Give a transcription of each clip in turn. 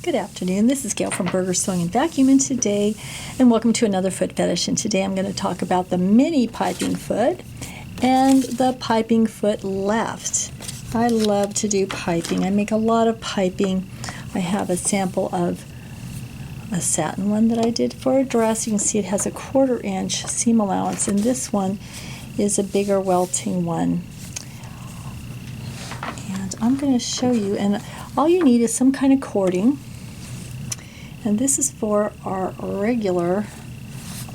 Good afternoon. This is Gail from Burger Sewing and Vacuum, and today, and welcome to another foot fetish. And today I'm going to talk about the mini piping foot and the piping foot left. I love to do piping. I make a lot of piping. I have a sample of a satin one that I did for a dress. You can see it has a 1/4 inch seam allowance, and this one is a bigger welting one. And I'm going to show you, and all you need is some kind of cording. And this is for our regular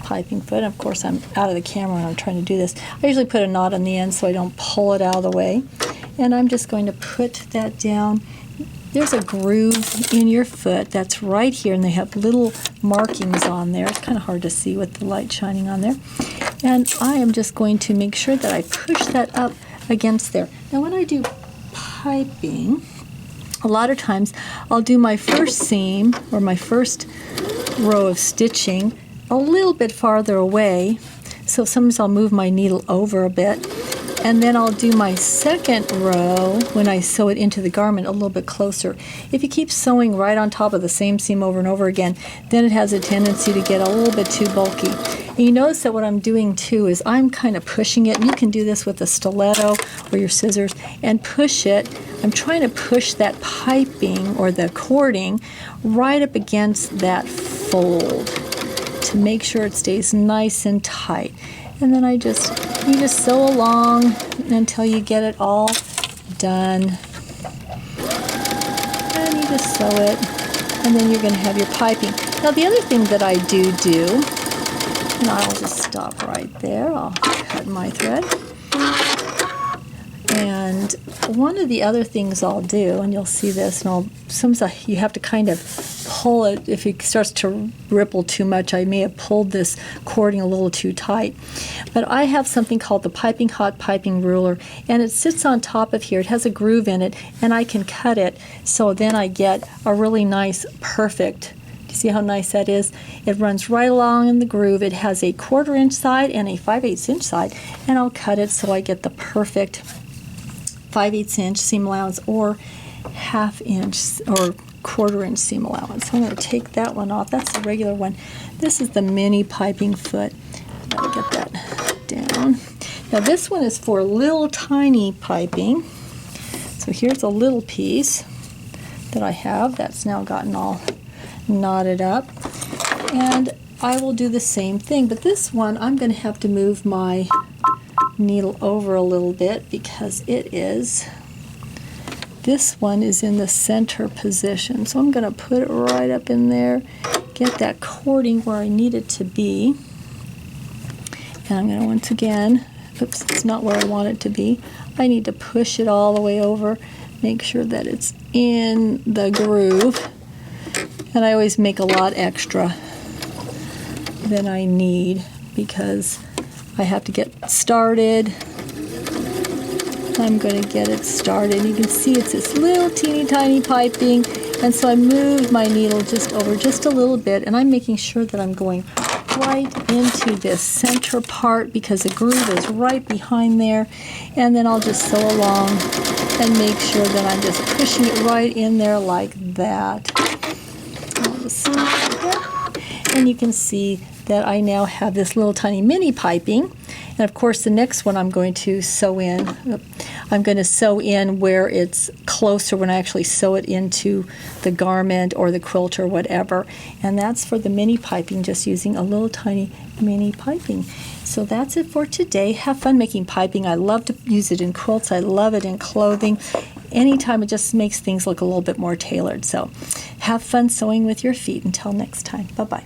piping foot. Of course, I'm out of the camera when I'm trying to do this. I usually put a knot on the end so I don't pull it out of the way. And I'm just going to put that down. There's a groove in your foot that's right here, and they have little markings on there. It's kind of hard to see with the light shining on there. And I am just going to make sure that I push that up against there. Now, when I do piping, a lot of times I'll do my first seam or my first row of stitching a little bit farther away. So sometimes I'll move my needle over a bit, and then I'll do my second row when I sew it into the garment a little bit closer. If you keep sewing right on top of the same seam over and over again, then it has a tendency to get a little bit too bulky. And you notice that what I'm doing too is I'm kind of pushing it, and you can do this with a stiletto or your scissors and push it. I'm trying to push that piping or the cording right up against that fold to make sure it stays nice and tight. And then you just sew along until you get it all done. And you just sew it, and then you're going to have your piping. Now the other thing that I do, and I'll just stop right there. I'll cut my thread. And one of the other things I'll do, and you'll see this, and sometimes you have to kind of pull it. If it starts to ripple too much, I may have pulled this cording a little too tight. But I have something called the Piping Hot Piping Ruler, and it sits on top of here. It has a groove in it, and I can cut it, so then I get a really nice, perfect. See how nice that is? It runs right along in the groove. It has a 1/4 inch side and a 5/8 inch side, and I'll cut it so I get the perfect 5/8 inch seam allowance or 1/2 inch or 1/4 inch seam allowance. I'm going to take that one off. That's the regular one. This is the mini piping foot. I'll get that down. Now this one is for little tiny piping. So here's a little piece that I have that's now gotten all knotted up, and I will do the same thing, but this one I'm going to have to move my needle over a little bit because this one is in the center position, so I'm going to put it right up in there, get that cording where I need it to be, and I'm going to once again, oops, it's not where I want it to be. I need to push it all the way over, make sure that it's in the groove. And I always make a lot extra than I need because I have to get started. I'm going to get it started. You can see it's this little teeny tiny piping, and so I moved my needle just over just a little bit, and I'm making sure that I'm going right into this center part because the groove is right behind there, and then I'll just sew along and make sure that I'm just pushing it right in there like that. And you can see that I now have this little tiny mini piping, and of course the next one I'm going to sew in. I'm going to sew in where it's closer when I actually sew it into the garment or the quilt or whatever, and that's for the mini piping, just using a little tiny mini piping. So that's it for today. Have fun making piping. I love to use it in quilts. I love it in clothing. Anytime, it just makes things look a little bit more tailored. So have fun sewing with your feet. Until next time. Bye-bye.